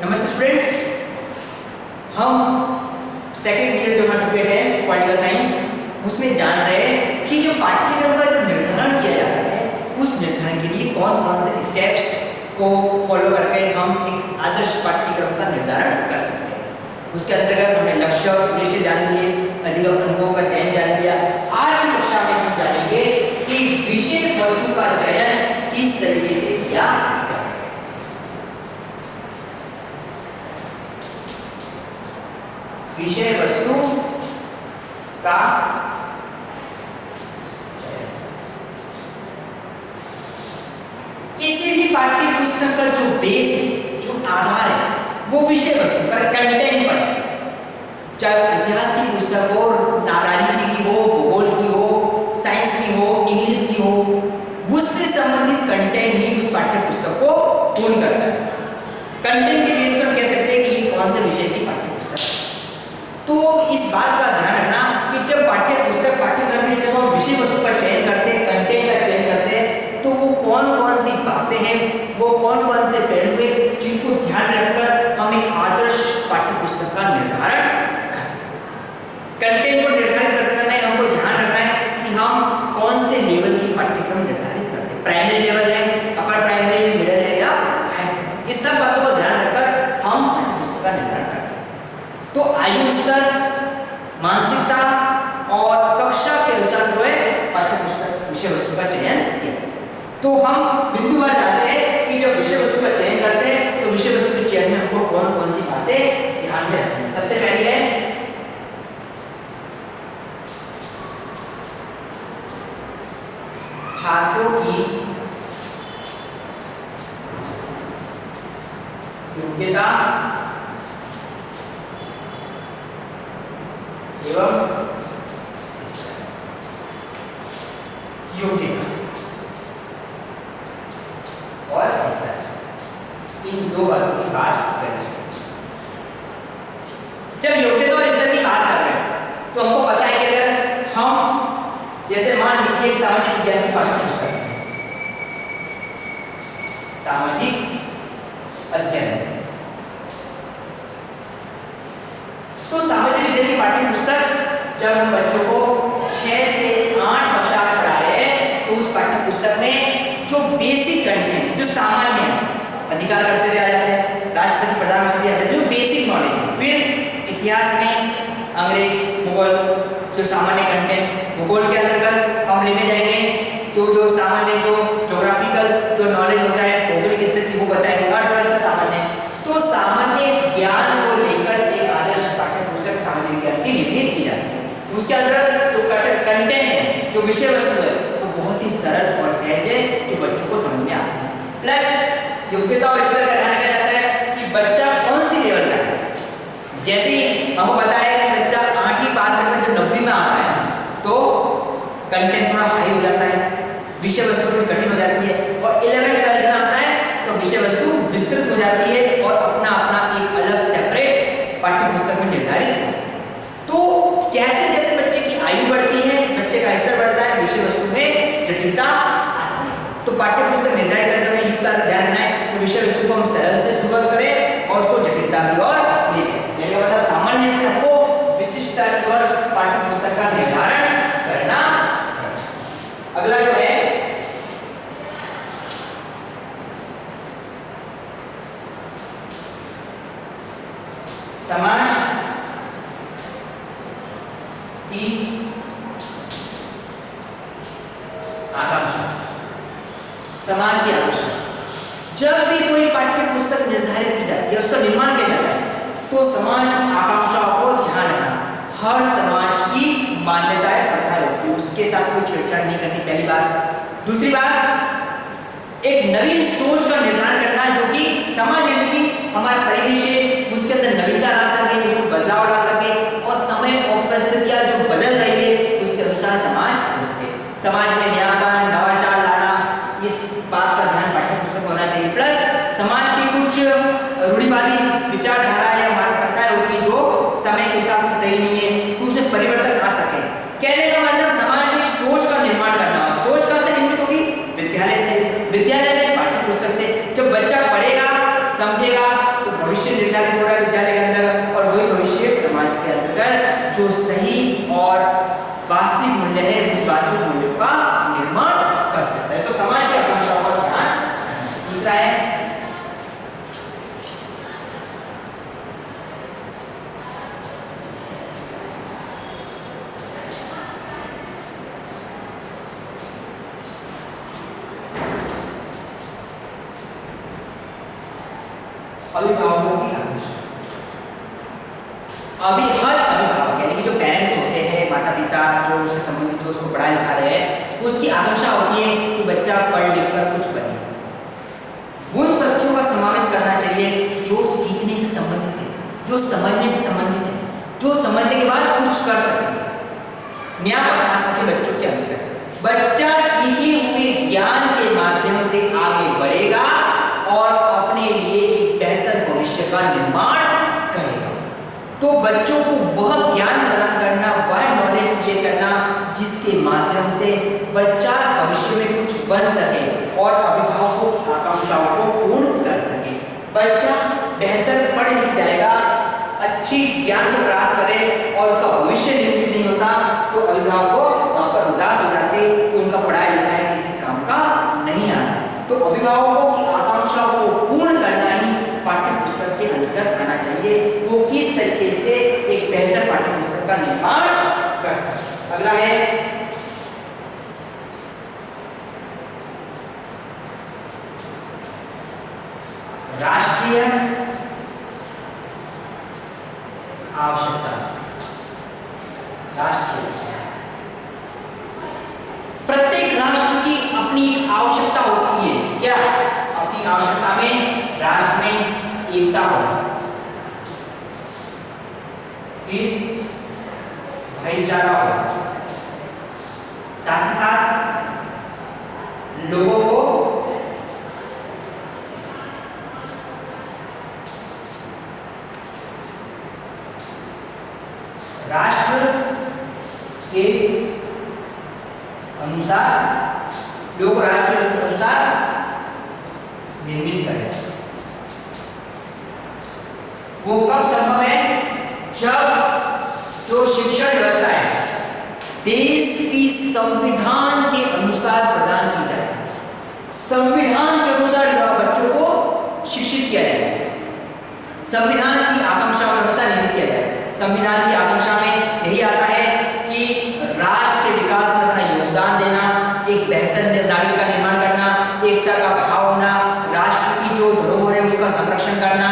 नमस्ते स्टूडेंट्स, हम second year जो हमारा सब्जेक्ट है पॉलिटिकल साइंस, उसमें जान रहे हैं कि जो पाठ्यक्रम का जो निर्धारण किया जाता है उस निर्धारण के लिए कौन कौन से स्टेप्स को फॉलो करके हम एक आदर्श पाठ्यक्रम का निर्धारण कर सकते हैं। उसके अंतर्गत हमने लक्ष्य और उद्देश्य जान लिए, अधिगम अनुभव का चयन जान लिया। आज की कक्षा में हम जानेंगे कि विषय वस्तु का चयन किस तरीके से किया जाता है। विषय वस्तु का चयन किसी भी पाठ्य पुस्तक का जो बेस है, जो आधार है, वो विषय वस्तु पर, कंटेंट पर, चाहे इतिहास की पुस्तक हो, राजनीति की हो, भूगोल की हो, साइंस की हो, इंग्लिश की हो, उससे संबंधित कंटेंट ही उस पाठ्य पुस्तक को पूर्ण करता है। कंटेंट के बेस पर कह सकते हैं कि ये कौन से विषय की पाठ्य पुस्तक है। तो इस बात का ध्यान रखना कि जब पाठ्य पुस्तक पाठ्यक्रम में जब हम विषय वस्तु का चयन करते हैं, कंटेंट का चयन करते हैं, तो वो कौन कौन सी बातें हैं, वो कौन कौन से पहलू हैं जिनको ध्यान रखकर हम एक आदर्श पाठ्य पुस्तक का निर्धारण करते हैं। कंटेंट को निर्धारित करते समय हमको ध्यान रखना है कि हम कौन से लेवल की पाठ्यक्रम निर्धारित करते हैं। प्राइमरी लेवल है, अपर प्राइमरी है, मिडिल है या हायर सेकेंडरी, इस सब बातों को ध्यान रखकर हम पाठ्य पुस्तक का निर्धारण करते हैं। तो आयु स्तर, मानसिकता और कक्षा के अनुसार जो है पाठ्य पुस्तक विषय वस्तु का चयन किया जाता है। तो हम बिंदुवार जानते हैं कि जब विषय वस्तु का चयन करते हैं तो विषय वस्तु के चयन में हमको कौन कौन सी बातें ध्यान में रखनी है। सबसे पहली है छात्रों की योग्यता एवं योग्यता और स्तर, इन दो बातों की बात करें। जब योग्यता और स्तर की बात कर रहे हैं तो हमको पता है कि अगर हम जैसे मान लीजिए एक सामाजिक विज्ञान की पाठ्य पुस्तक है, सामाजिक अध्ययन, तो सामाजिक विज्ञान की पाठ्य पुस्तक जब हम बच्चों को 6 से 8 कक्षा में पढ़ा रहे हैं तो उस पाठ्य पुस्तक में जो बेसिक कंटेंट, जो सामान्य अधिकार करते हुए आ जाते हैं, राष्ट्रपति प्रधानमंत्री आते हैं, जो बेसिक नॉलेज है। फिर इतिहास में अंग्रेज, मुगल, जो सामान्य कंटेंट, भूगोल के अंतर्गत हम लेने जाएंगे तो जो सामान्य जो ज्योग्राफिकल जो नॉलेज होता है, भौगोलिक स्थिति वो बताएंगे, अर्थव्यवस्था सामान्य। तो सामान्य ज्ञान को लेकर एक आदर्श पाठ्य पुस्तक सामान्य विज्ञान की निर्मित की जाती है। उसके अंदर जो कंटेंट है, जो विषय वस्तु है, वो बहुत ही सरल और सहज है, जो बच्चों को समझ में आता है। प्लस योग्यता और स्तर का ध्यान रखा जाता है कि बच्चा कौन सी लेवल का है। जैसे ही हमको पता है कि बच्चा 8वीं पास करने में जब 9वीं में आता है तो कंटेंट थोड़ा हाई हो जाता है, विषय वस्तु थोड़ी कठिन हो जाती है, और 11th 12th में आता है तो विषय वस्तु विस्तृत हो जाती है और अपना अपना एक अलग सेपरेट पाठ्य पुस्तक में निर्धारित हो जाती है। तो जैसे जैसे बच्चे की आयु बढ़ती है, बच्चे का स्तर बढ़ता है, विषय वस्तु में जटिलता आती है। तो पाठ्य पुस्तक निर्धारित करते समय इस बात का ध्यान रखना है कि विषय वस्तु को हम सरल से शुरुआत करें और उसको जटिलता की ओर ले जाएं। यानी मतलब सामान्य से हमको विशिष्टता की ओर पाठ्य पुस्तक का निर्धारण करना। अगला जो है समाज की आकांक्षा। समाज की आकांक्षा, जब भी कोई पाठ्य पुस्तक निर्धारित की जाती है, उसका निर्माण किया जाता है, तो समाज की आकांक्षाओं को ध्यान रखना। हर समाज की मान्यताएं, प्रथाएं होती है, उसके साथ कोई छेड़छाड़ नहीं करनी, पहली बात। दूसरी बात, एक नवीन सोच का निर्धारण करना जो कि समाज यानी कि हमारा परिवेश है, उसके अंदर नवीनता ला सके, उसमें बदलाव ला सके, और समय और परिस्थितियां जो बदल रही है उसके अनुसार समाज हो सके। समाज में नयापन, नवाचार लाना, इस बात का ध्यान पाठ्य पुस्तक में होना चाहिए। प्लस समाज की कुछ रूढ़िवादी विचारधारा या प्रथाएं होती है जो समय के हिसाब से सही नहीं है, तो उसमें परिवर्तन आ सके। कहने का मतलब समाज में एक सोच का निर्माण करना। सोच कहां से निर्मित होगी? विद्यालय से। विद्यालय में पाठ्य पुस्तक से। जब बच्चा पढ़ेगा, समझेगा, तो भविष्य निर्धारित हो रहा है विद्यालय के अंदर, और वही भविष्य समाज के अंतर्गत जो सही और वास्तविक मूल्य है उस वास्तविक मूल्यों का निर्माण कर सकता है। तो समाज की आकांक्षाओं का ध्यान रखना। तीसरा है अभिभावकों की आकांक्षा। अभी हर अभिभावक यानी कि जो पेरेंट्स होते हैं, माता पिता जो उससे संबंधित जो उसको पढ़ा लिखा रहे हैं, उसकी आकांक्षा होती है कि बच्चा पढ़ लिख कर कुछ बने। उन तथ्यों का समावेश करना चाहिए जो सीखने से संबंधित है, जो समझने से संबंधित है, जो समझने के बाद कुछ कर सके, नया बना सके बच्चों के अंदर। बच्चा सीखे हुए ज्ञान के माध्यम से आगे बढ़ेगा और अपने लिए एक बेहतर भविष्य का निर्माण करेगा। तो बच्चों को वह ज्ञान प्रदान करना, वह नॉलेज क्रिएट करना जिसके माध्यम से बच्चा भविष्य में कुछ बन सके और अभिभावकों की आकांक्षाओं को पूर्ण कर सके। बच्चा बेहतर पढ़ लिख जाएगा, अच्छी ज्ञान को प्राप्त करे और उसका भविष्य निर्मित नहीं होता तो अभिभावक वहां पर उदास हो जाते, उनका पढ़ाई लिखाई किसी काम का नहीं आता। तो अभिभावकों की आकांक्षाओं को पूर्ण करना ही पाठ्य पुस्तक के अंतर्गत आना चाहिए। वो किस तरीके से एक बेहतर पाठ्य पुस्तक का निर्माण कर सकते। अगला है राष्ट्रीय आवश्यकता। राष्ट्रीय प्रत्येक राष्ट्र की अपनी एक आवश्यकता होती है। क्या? अपनी आवश्यकता में राष्ट्र में एकता हो, फिर भाईचारा हो, साथ ही साथ लोगों को राष्ट्र के अनुसार, लोग राष्ट्र के अनुसार निर्मित करें। वो कब संभव है? जब जो शिक्षण व्यवस्था है देश की संविधान के अनुसार प्रदान की जाए, संविधान के अनुसार बच्चों को शिक्षित किया जाए, संविधान की आकांक्षा के अनुसार निर्मित किया जाए। संविधान की आकांक्षा में यही आता है कि राष्ट्र के विकास में अपना योगदान देना, एक बेहतर नागरिक का निर्माण करना, एकता का भाव होना, राष्ट्र की जो धरोहर है उसका संरक्षण करना,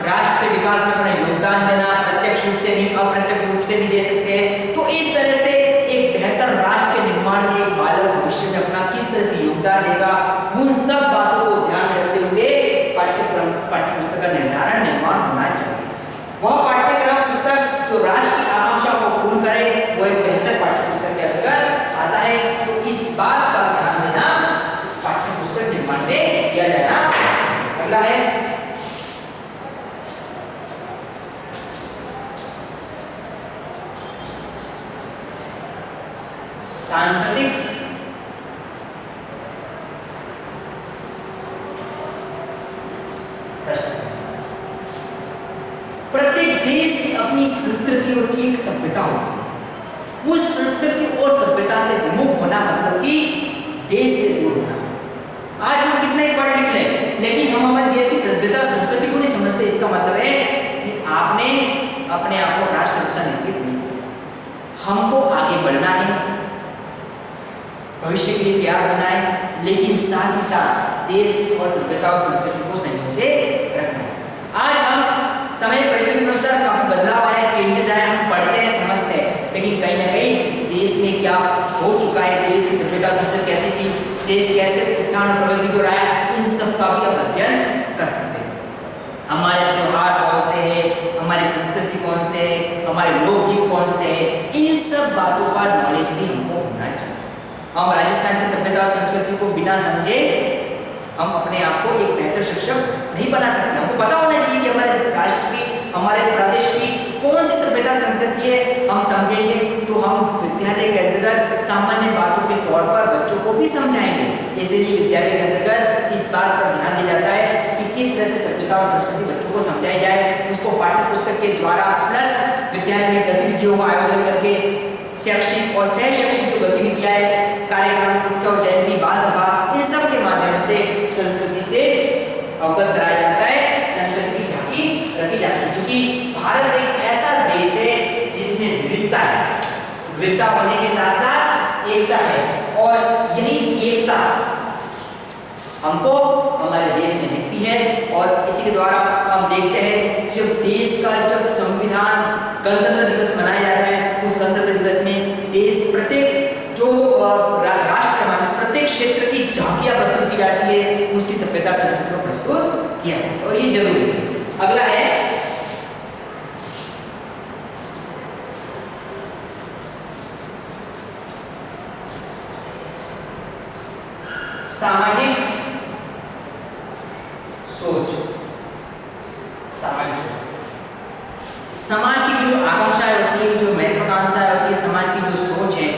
राष्ट्र के विकास में अपना योगदान देना, प्रत्यक्ष रूप से नहीं अप्रत्यक्ष रूप से भी दे सकते हैं। तो इस तरह से एक बेहतर राष्ट्र के निर्माण में एक बालक भविष्य में अपना किस तरह से योगदान देगा, उन सब बातों को ध्यान में रखते हुए पाठ्य पुस्तक का निर्माण होना चाहिए। वह पाठ्यक्रम पुस्तक जो राष्ट्र की आकांक्षा को पूर्ण करे वो एक बेहतर पाठ्य पुस्तक के अंतर्गत आता है। तो इस बात का ध्यान देना पाठ्य पुस्तक निर्माण में किया जाना। अगला है सांस्कृतिक प्रत्येक देश की अपनी संस्कृति और की एक सभ्यता होती है। उस संस्कृति और सभ्यता से विमुख होना मतलब कि देश से दूर होना। आज हम कितने पढ़ लिख लें लेकिन हम हमारे देश की सभ्यता संस्कृति को नहीं समझते। इसका मतलब है कि आपने अपने आप को राष्ट्र अनुसार निर्मित नहीं किया। हमको आगे बढ़ना है, भविष्य के लिए तैयार होना है, लेकिन साथ ही साथ देश और सभ्यता और संस्कृति को संयोजे रखना है। आज हम समय परिस्थिति के अनुसार काफी बदलाव आए, चेंजेस आए, हम पढ़ते हैं, समझते हैं, लेकिन कहीं ना कहीं देश में क्या हो चुका है, देश की सभ्यता संस्कृति कैसी थी, देश कैसे उत्थान प्रगति को रहा है, इन सब का भी आप अध्ययन कर सकते हैं। हमारे त्योहार कौन से हैं, हमारी संस्कृति कौन से है, हमारे लोकगीत कौन से है, इन सब बातों का नॉलेज भी हमको होना चाहिए। हम राजस्थान की सभ्यता और संस्कृति को बिना समझे हम अपने आप को एक बेहतर शिक्षक नहीं बना सकते। हमको पता होना चाहिए कि हमारे राष्ट्र की, हमारे प्रदेश की कौन सी सभ्यता संस्कृति है। हम समझेंगे तो हम विद्यालय के अंतर्गत सामान्य बातों के तौर पर बच्चों को भी समझाएंगे। इसलिए विद्यालय के अंतर्गत इस बात पर ध्यान दिया जाता है कि किस तरह से सभ्यता और संस्कृति बच्चों को समझाई जाए, पाठ्य पुस्तक के द्वारा प्लस विद्यालय में गतिविधियों का आयोजन करके शैक्षिक और सह शैक्षिक जो गतिविधियां है, कार्यक्रम, उत्सव, जयंती, बाल सभा, इन सब के माध्यम से संस्कृति से अवगत कराया जाता है, संस्कृति की झांकी रखी जाती है। क्योंकि भारत एक ऐसा देश है जिसमें विविधता है, विविधता होने के साथ साथ एकता है, और यही एकता हमको हमारे देश में दिखती है। और इसी के द्वारा हम देखते हैं जब देश का जब संविधान गणतंत्र दिवस मनाया जाता है, उस गणतंत्र दिवस में देश प्रत्येक जो राष्ट्र है, प्रत्येक क्षेत्र की झांकियां प्रस्तुत की जाती है, उसकी सभ्यता संस्कृति को प्रस्तुत किया जाता है, और ये जरूरी है। अगला है सामाजिक सोच। सामाजिक सोच समाज की जो आकांक्षाएं होती है, जो महत्वाकांक्षाएं होती है, समाज की जो सोच है,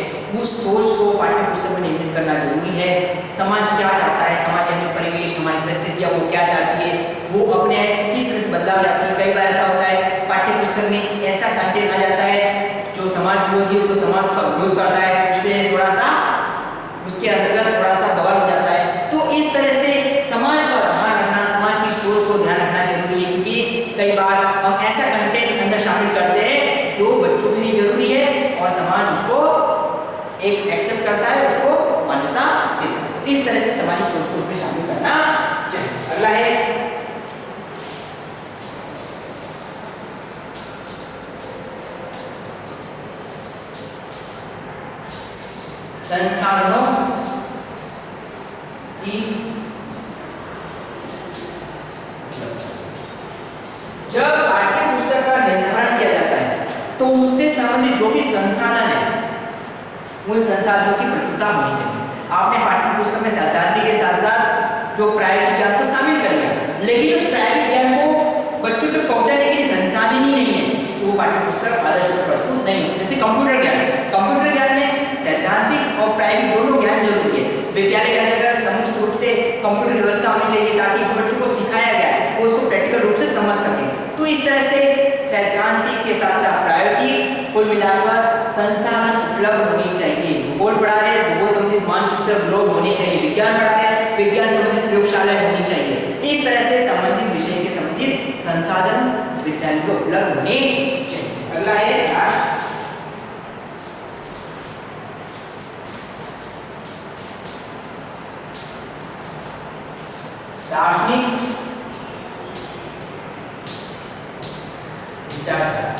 उस सोच को पाठ्य पुस्तक में निर्मित करना जरूरी है। समाज क्या चाहता है, समाज यानी परिवेश, हमारी परिस्थितियां वो क्या चाहती है, वो अपने किस तरह से बदलाव जाती है। कई बार ऐसा होता है पाठ्य पुस्तक में ऐसा कंटेंट आ जाता है जो समाज विरोधी है, तो समाज उसका विरोध करता है, उसमें थोड़ा सा उसके अंतर्गत थोड़ा सा बवाल हो जाता है। तो इस तरह से समाज का ध्यान रखना, समाज की सोच को ध्यान रखना जरूरी है, क्योंकि कई बार हम ऐसा कंटेंट अंदर शामिल करते हैं जो बच्चों के लिए जरूरी है और समाज उसको एक एक्सेप्ट करता है, उसको मान्यता देता है। तो इस तरह से सामाजिक सोच को उसमें शामिल करना चाहिए। अगला है संसाधनों की जब पाठ्य पुस्तक का निर्धारण किया जाता है तो उससे संबंधित जो भी संसाधन है, उन संसाधनों की प्रचुरता होनी चाहिए। आपने पाठ्य पुस्तक में सैद्धांतिक के साथ साथ जो प्रायोगिक ज्ञान को शामिल कर लिया, लेकिन उस प्रायोगिक ज्ञान को बच्चों तक पहुंचाने के लिए संसाधन ही नहीं है, तो वो पाठ्य पुस्तक आदर्श रूप में प्रस्तुत नहीं होती। जैसे कंप्यूटर ज्ञान में सैद्धांतिक और प्रायोगिक दोनों ज्ञान जरूरी है। विद्यालय के अंतर्गत समुचित रूप से कंप्यूटर व्यवस्था होनी चाहिए ताकि जो बच्चों को सिखाया गया है वो उसको प्रैक्टिकल रूप से समझ सके। तो इस तरह से सैद्धांतिक के साथ साथ प्रायोगिक, कुल मिलाकर संसाधन उपलब्ध होनी चाहिए। भूगोल पढ़ा रहे, भूगोल संबंधित मानचित्र ग्लोब होने चाहिए। विज्ञान पढ़ा रहे, विज्ञान संबंधित प्रयोगशालाएं होनी चाहिए। इस तरह से संबंधित विषय के संबंधित संसाधन विद्यालय को उपलब्ध होने चाहिए। अगला है दार्शनिक विचारधारा।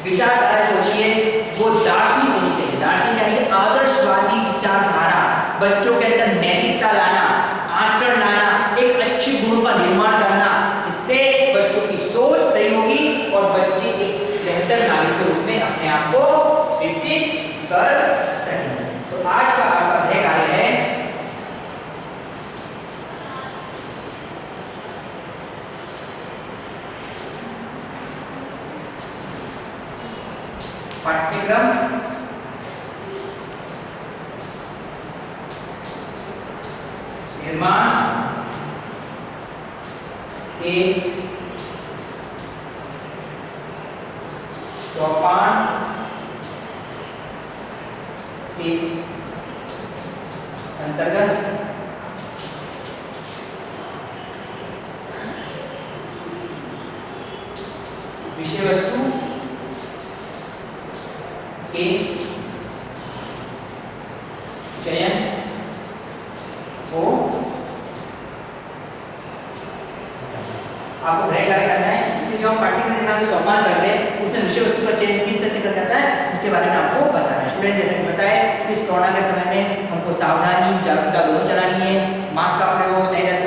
विचारधारा जो होती है वो दार्शनिक होनी चाहिए। दार्शनिक यानी कि आदर्शवादी विचारधारा, बच्चों के अंदर नैतिकता लाना, आचरण लाना, एक अच्छी गुणों का निर्माण करना, जिससे बच्चों की सोच सही होगी और बच्चे एक बेहतर नागरिक के रूप में अपने आप को विकसित कर सकेंगे। तो आज का आपका गृह कार्य है पाठ्यक्रम निर्माण के सोपान के अंतर्गत विषय वस्तु के चयन को आपको गृह कार्य करना है कि जो हम पाठ्यक्रम निर्माण के सोपान कर रहे हैं उसमें विषय वस्तु का चयन किस तरह से कर जाता है उसके बारे में आपको बताना है। स्टूडेंट जैसे कि बताया इस कोरोना के समय में हमको सावधानी, जागरूकता दोनों चलानी है। मास्क का प्रयोग, सैनिटाइजर